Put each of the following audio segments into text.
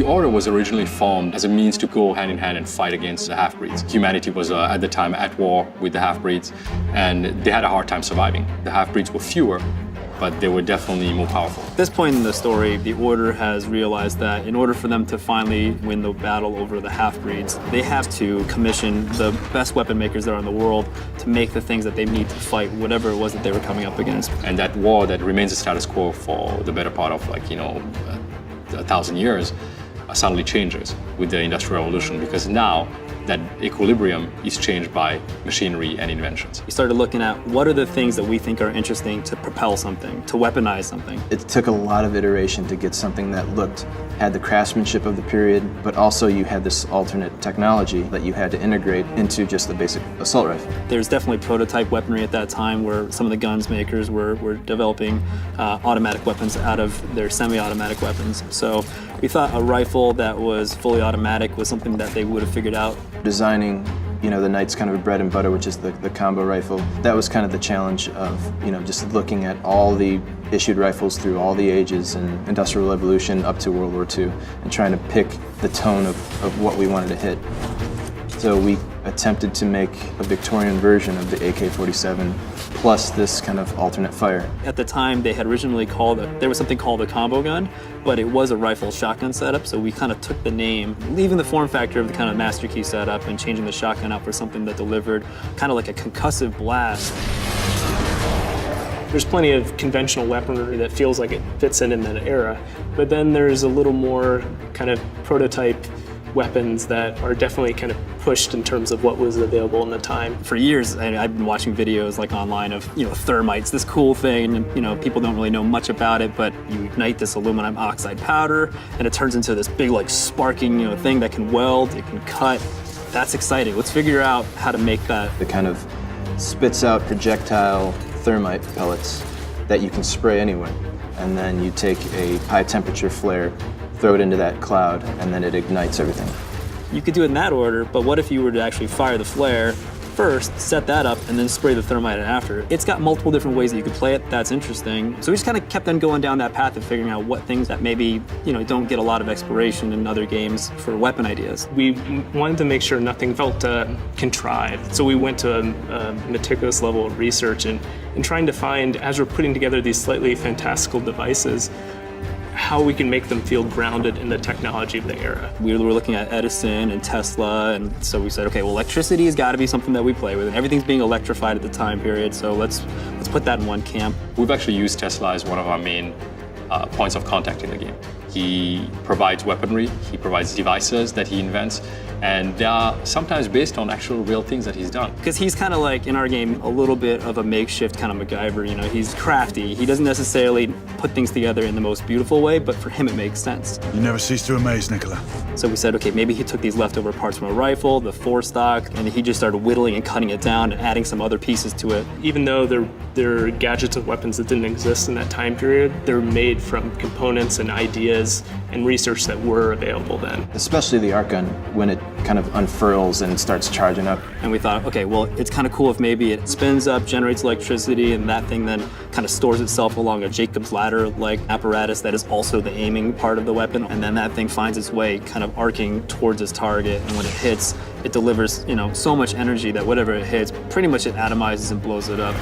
The Order was originally formed as a means to go hand in hand and fight against the half-breeds. Humanity was at the time at war with the half-breeds, and they had a hard time surviving. The half-breeds were fewer, but they were definitely more powerful. At this point in the story, the Order has realized that in order for them to finally win the battle over the half-breeds, they have to commission the best weapon makers there are in the world to make the things that they need to fight whatever it was that they were coming up against. And that war that remains a status quo for the better part of 1,000 years suddenly changes with the Industrial Revolution, because now that equilibrium is changed by machinery and inventions. We started looking at what are the things that we think are interesting to propel something, to weaponize something. It took a lot of iteration to get something that had the craftsmanship of the period, but also you had this alternate technology that you had to integrate into just the basic assault rifle. There's definitely prototype weaponry at that time where some of the guns makers were developing automatic weapons out of their semi-automatic weapons. So we thought a rifle that was fully automatic was something that they would have figured out. Designing, the Knight's kind of bread and butter, which is the combo rifle. That was kind of the challenge of, just looking at all the issued rifles through all the ages and Industrial Revolution up to World War II and trying to pick the tone of what we wanted to hit. So we attempted to make a Victorian version of the AK-47 plus this kind of alternate fire. At the time, they had originally there was something called a combo gun, but it was a rifle shotgun setup, so we kind of took the name, leaving the form factor of the kind of Master Key setup and changing the shotgun out for something that delivered kind of like a concussive blast. There's plenty of conventional weaponry that feels like it fits in that era, but then there's a little more kind of prototype weapons that are definitely kind of pushed in terms of what was available in the time. For years, I've been watching videos online of, thermites, this cool thing, and people don't really know much about it, but you ignite this aluminum oxide powder, and it turns into this big, sparking, thing that can weld, it can cut. That's exciting. Let's figure out how to make that. It kind of spits out projectile thermite pellets that you can spray anywhere, and then you take a high temperature flare, throw it into that cloud, and then it ignites everything. You could do it in that order, but what if you were to actually fire the flare first, set that up, and then spray the thermite after? It's got multiple different ways that you could play it. That's interesting. So we just kind of kept on going down that path of figuring out what things that maybe, don't get a lot of exploration in other games for weapon ideas. We wanted to make sure nothing felt contrived. So we went to a meticulous level of research and trying to find, as we're putting together these slightly fantastical devices, how we can make them feel grounded in the technology of the era. We were looking at Edison and Tesla, and so we said, okay, well, electricity has got to be something that we play with, and everything's being electrified at the time period, so let's put that in one camp. We've actually used Tesla as one of our main points of contact in the game. He provides weaponry, he provides devices that he invents, and they are sometimes based on actual real things that he's done. Because he's kind of like, in our game, a little bit of a makeshift kind of MacGyver, he's crafty. He doesn't necessarily put things together in the most beautiful way, but for him it makes sense. You never cease to amaze, Nicola. So we said, okay, maybe he took these leftover parts from a rifle, the forestock, and he just started whittling and cutting it down and adding some other pieces to it. Even though they're gadgets and weapons that didn't exist in that time period, they're made from components and ideas and research that were available then. Especially the arc gun, when it kind of unfurls and starts charging up. And we thought, okay, well, it's kind of cool if maybe it spins up, generates electricity, and that thing then kind of stores itself along a Jacob's ladder-like apparatus that is also the aiming part of the weapon, and then that thing finds its way kind of arcing towards its target, and when it hits, it delivers, so much energy that whatever it hits, pretty much it atomizes and blows it up.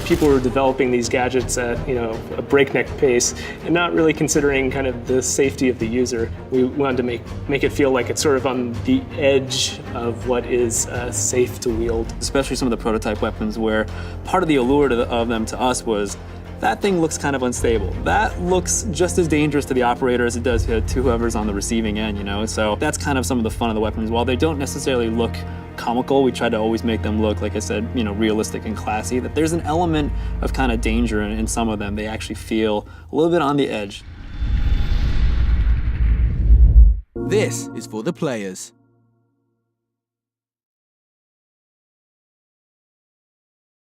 People were developing these gadgets at a breakneck pace and not really considering kind of the safety of the user. We wanted to make it feel like it's sort of on the edge of what is safe to wield. Especially some of the prototype weapons where part of the allure of them to us was that thing looks kind of unstable. That looks just as dangerous to the operator as it does to whoever's on the receiving end, So that's kind of some of the fun of the weapons. While they don't necessarily look comical, we try to always make them look, like I said, realistic and classy, that there's an element of kind of danger in some of them. They actually feel a little bit on the edge. This is for the players.